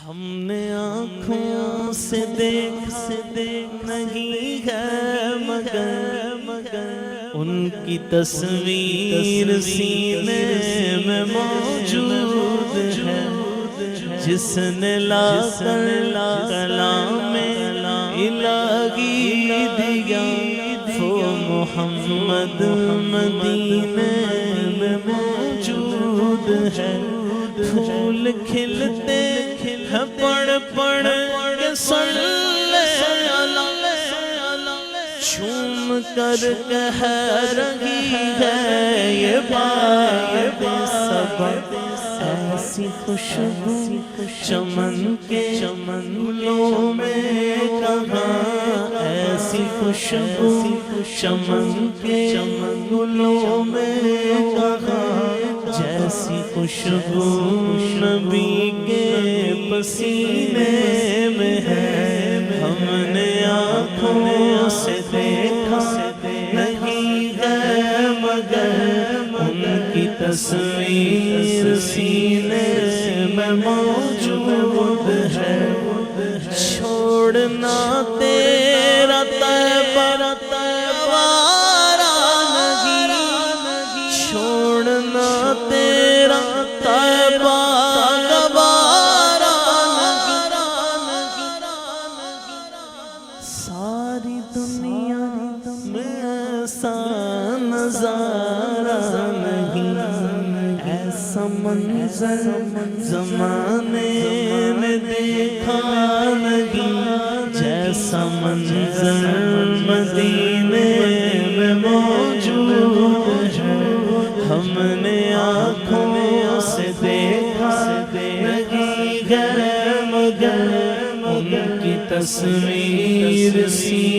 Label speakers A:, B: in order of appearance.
A: ہم نے آنکھوں سے دیکھ نہیں ہے مگر ان کی تصویر سینے میں موجود ہے، جس نے لا کر کلام الہی دیا وہ محمد مدینے میں موجود ہے۔ پھول کھلتے ہیں پڑھ پڑھ کے صلی چوم کر کہہ رہی ہے یہ بات صبا، ایسی خوشبو چمن کے گلوں میں کہاں، ایسی خوشبو چمن کے گلوں میں کہاں، جیسی خوشبو نبی کے پسینے میں ہے۔ ہم نے آنکھوں سے دیکھا نہیں ہے مگر ان کی تصویر سینے میں موجود ہے۔ چھوڑنا تیرا طیبہ گوارا نہیں، چھوڑنا تیرا طیبہ گوارا نہیں، ساری دنیا میں ایسا نظارہ نہیں، ایسا منظر زمانے نے دیکھا نہیں، جیسا منظر مدینے میں موجود ہے۔ ہم نے آنکھوں سے دیکھا نہیں ہے مگر ان کی تصویر سی